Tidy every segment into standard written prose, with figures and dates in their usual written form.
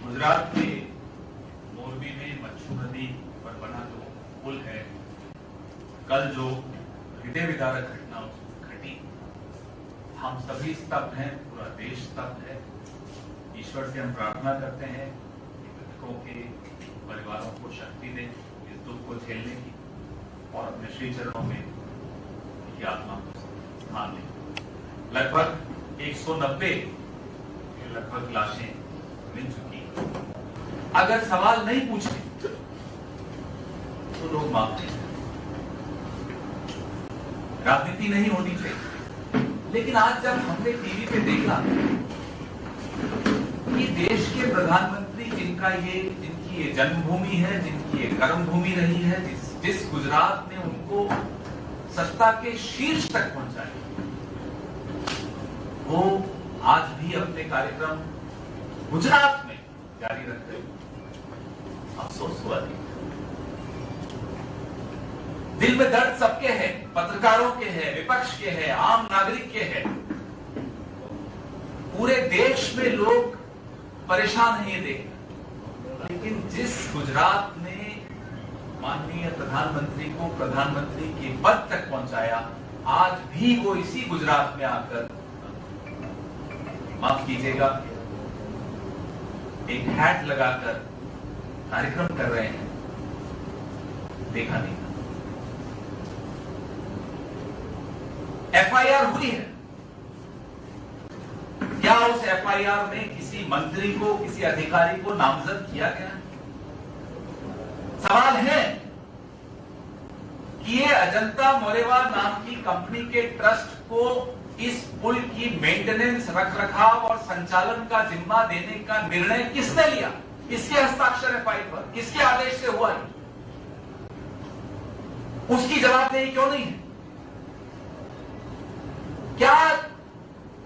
गुजरात के मोरबी में मच्छू नदी पर बना जो पुल है, कल जो हृदय विदारक घटना घटी, हम सभी स्तब्ध हैं, पूरा देश स्तब्ध है। ईश्वर से हम प्रार्थना करते हैं कि मृतकों के परिवारों को शक्ति दे इस दुख को झेलने की और अपने श्री चरणों में उनकी आत्मा को स्थान ले। लगभग 190 लाशें मिल चुकी हैं। अगर सवाल नहीं पूछते तो लोग मानते हैं, राजनीति नहीं होनी चाहिए। लेकिन आज जब हमने टीवी पे देखा कि देश के प्रधानमंत्री जिनकी ये जन्मभूमि है, जिनकी ये कर्मभूमि रही है, जिस गुजरात ने उनको सत्ता के शीर्ष तक पहुंचाया, वो आज भी अपने कार्यक्रम गुजरात में जारी रखते हैं। अफसोस हुआ थी। दिल में दर्द सबके है, पत्रकारों के है, विपक्ष के है, आम नागरिक के है। पूरे देश में लोग परेशान हैं ये देख। लेकिन जिस गुजरात ने माननीय प्रधानमंत्री को प्रधानमंत्री के पद तक पहुंचाया, आज भी वो इसी गुजरात में आकर, माफ कीजिएगा, एक हैट लगाकर कार्यक्रम कर रहे हैं, देखा नहीं। एफआईआर हुई है क्या? उस एफआईआर में किसी मंत्री को, किसी अधिकारी को नामजद किया गया? सवाल है कि ये अजंता मोरेवा नाम की कंपनी के ट्रस्ट को इस पुल की मेंटेनेंस, रखरखाव और संचालन का जिम्मा देने का निर्णय किसने लिया? किसके हस्ताक्षर है फाइल पर? किसके आदेश से हुआ है? उसकी जवाबदेही क्यों नहीं है? क्या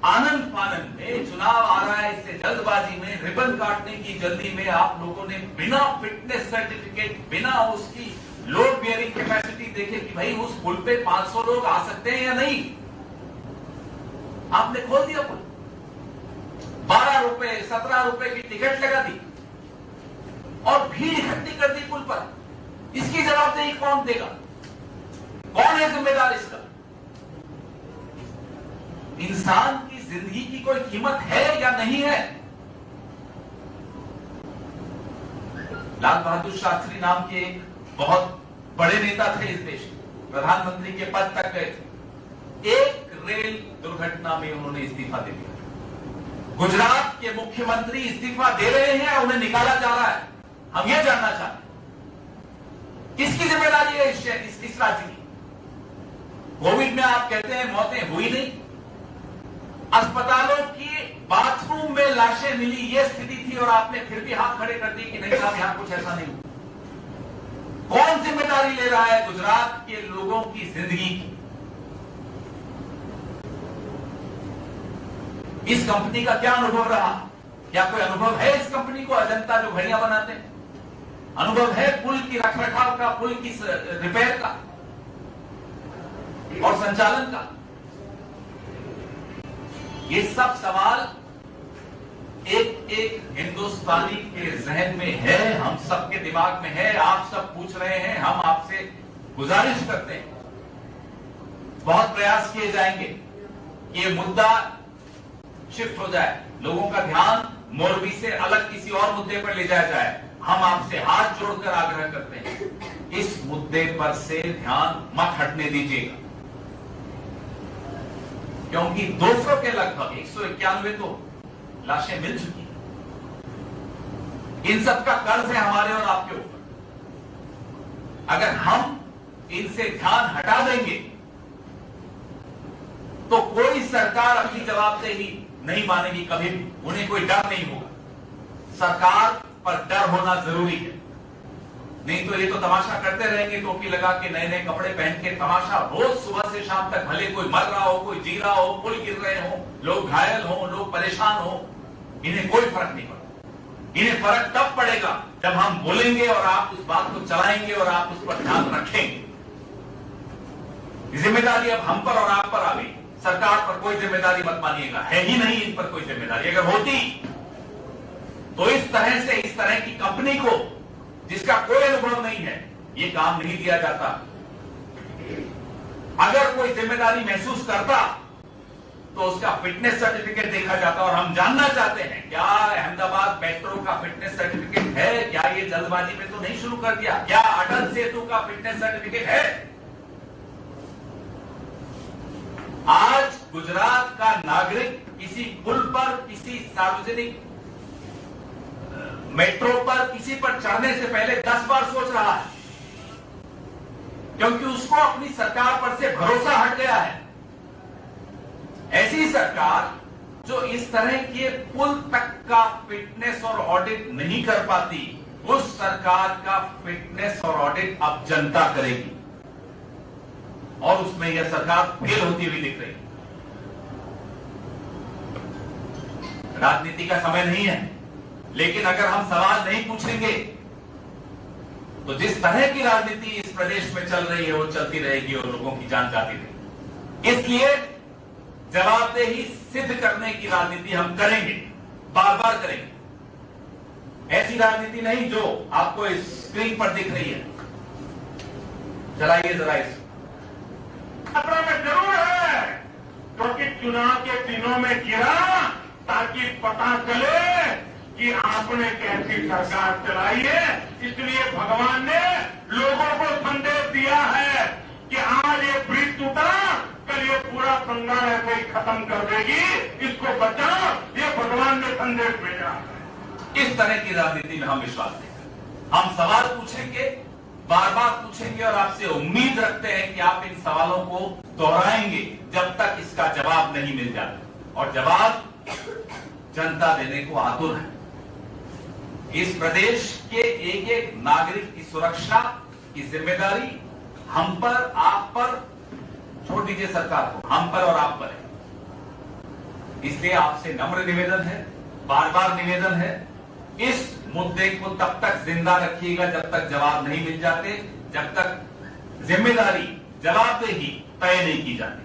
आनंद फानंद में, चुनाव आ रहा है, इससे जल्दबाजी में, रिबन काटने की जल्दी में आप लोगों ने बिना फिटनेस सर्टिफिकेट, बिना उसकी लोड बियरिंग कैपेसिटी देखे कि भाई उस पुल पे 500 लोग आ सकते हैं या नहीं, आपने खोल दिया पुल। 12 रुपए 17 रुपए की टिकट लगा दी और भीड़ इकट्ठी कर दी पुल पर। इसकी जवाबदेही कौन देगा? कौन है जिम्मेदार इसका? इंसान की जिंदगी की कोई कीमत है या नहीं है? लाल बहादुर शास्त्री नाम के एक बहुत बड़े नेता थे इस देश के, प्रधानमंत्री के पद तक गए थे। एक रेल दुर्घटना में उन्होंने इस्तीफा दे दिया। गुजरात के मुख्यमंत्री इस्तीफा दे रहे हैं, उन्हें निकाला जा रहा है। हम यह जानना चाहते हैं किसकी जिम्मेदारी है इस राज्य की? कोविड में आप कहते हैं मौतें हुई नहीं, अस्पतालों की बाथरूम में लाशें मिली, यह स्थिति थी और आपने फिर भी हाथ खड़े कर दिए कि नहीं साहब यहां कुछ ऐसा नहीं हुआ। कौन जिम्मेदारी ले रहा है गुजरात के लोगों की जिंदगी की? इस कंपनी का क्या अनुभव रहा? क्या कोई अनुभव है इस कंपनी को? अजंता जो घड़ियां बनाते हैं, अनुभव है पुल की रखरखाव का, पुल की रिपेयर का और संचालन का? ये सब सवाल एक एक हिंदुस्तानी के जहन में है, हम सबके दिमाग में है। आप सब पूछ रहे हैं, हम आपसे गुजारिश करते हैं, बहुत प्रयास किए जाएंगे कि ये मुद्दा शिफ्ट हो जाए, लोगों का ध्यान मोरबी से अलग किसी और मुद्दे पर ले जाया जाए। हम आपसे हाथ जोड़कर आग्रह करते हैं, इस मुद्दे पर से ध्यान मत हटने दीजिएगा, क्योंकि 200 के लगभग 191 तो लाशें मिल चुकी हैं। इन सब का कर्ज है हमारे और आपके ऊपर। अगर हम इनसे ध्यान हटा देंगे तो कोई सरकार अपनी जवाबदेही नहीं मानेगी कभी भी, उन्हें कोई डर नहीं होगा। सरकार पर डर होना जरूरी है, नहीं तो ये तो तमाशा करते रहेंगे, टोपी लगा के, नए नए कपड़े पहन के तमाशा रोज सुबह से शाम तक, भले कोई मर रहा हो, कोई जी रहा हो, पुल गिर रहे हो, लोग घायल हो, लोग परेशान हो, इन्हें कोई फर्क नहीं पड़ता। इन्हें फर्क तब पड़ेगा जब हम बोलेंगे और आप उस बात को चलाएंगे और आप उस पर ध्यान रखेंगे। जिम्मेदारी अब हम पर और आप पर आ गई। सरकार पर कोई जिम्मेदारी मत मानिएगा, है ही नहीं इन पर कोई जिम्मेदारी। अगर होती तो इस तरह से इस तरह की कंपनी को जिसका कोई अनुभव नहीं है ये काम नहीं दिया जाता। अगर कोई जिम्मेदारी महसूस करता तो उसका फिटनेस सर्टिफिकेट देखा जाता। और हम जानना चाहते हैं क्या अहमदाबाद मेट्रो का फिटनेस सर्टिफिकेट है? क्या ये जल्दबाजी में तो नहीं शुरू कर दिया? क्या अटल सेतु का फिटनेस सर्टिफिकेट है? आज गुजरात का नागरिक किसी पुल पर, किसी सार्वजनिक मेट्रो पर, किसी पर चढ़ने से पहले 10 बार सोच रहा है, क्योंकि उसको अपनी सरकार पर से भरोसा हट गया है। ऐसी सरकार जो इस तरह के पुल तक का फिटनेस और ऑडिट नहीं कर पाती, उस सरकार का फिटनेस और ऑडिट अब जनता करेगी और उसमें यह सरकार फेल होती हुई दिख रही। राजनीति का समय नहीं है, लेकिन अगर हम सवाल नहीं पूछेंगे तो जिस तरह की राजनीति इस प्रदेश में चल रही है वो चलती रहेगी और लोगों की जान जाती रहेगी। इसलिए जवाबदेही सिद्ध करने की राजनीति हम करेंगे, बार बार करेंगे। ऐसी राजनीति नहीं जो आपको इस स्क्रीन पर दिख रही है। चलाइए जरा इस खतरा में जरूर है, क्योंकि चुनाव के दिनों में गिरा ताकि पता चले कि आपने कैसी सरकार चलाई है। इसलिए भगवान ने लोगों को संदेश दिया है कि आज ये ब्रिज टूटा, कल ये पूरा बंगाल ऐसे ही खत्म कर देगी, इसको बचाओ। ये भगवान ने संदेश भेजा है। इस तरह की राजनीति में हम विश्वास नहीं करते। हम सवाल पूछेंगे, बार बार पूछेंगे और आपसे उम्मीद रखते हैं कि आप इन सवालों को दोहराएंगे जब तक इसका जवाब नहीं मिल जाता। और जवाब जनता देने को आतुर है। इस प्रदेश के एक एक नागरिक की सुरक्षा की जिम्मेदारी हम पर, आप पर, छोड़ दीजिए सरकार को, हम पर और आप पर है। इसलिए आपसे नम्र निवेदन है, बार बार निवेदन है, इस मुद्दे को तब तक जिंदा रखिएगा जब तक जवाब नहीं मिल जाते, जब तक जिम्मेदारी, जवाबदेही तय नहीं की जाती।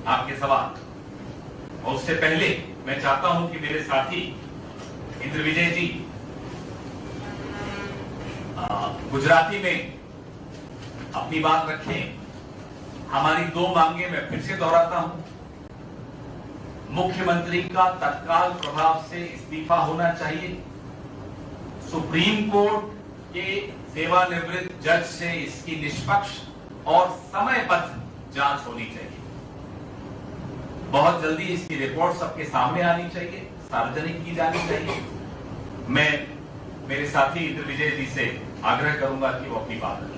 आपके सवाल, और उससे पहले मैं चाहता हूं कि मेरे साथी इंद्रविजय जी गुजराती में अपनी बात रखें। हमारी 2 मांगे मैं फिर से दोहराता हूं। मुख्यमंत्री का तत्काल प्रभाव से इस्तीफा होना चाहिए। सुप्रीम कोर्ट के सेवानिवृत्त जज से इसकी निष्पक्ष और समयबद्ध जांच होनी चाहिए। बहुत जल्दी इसकी रिपोर्ट सबके सामने आनी चाहिए, सार्वजनिक की जानी चाहिए। मैं मेरे साथी इंद्रविजय जी से आग्रह करूंगा कि वो अपनी बात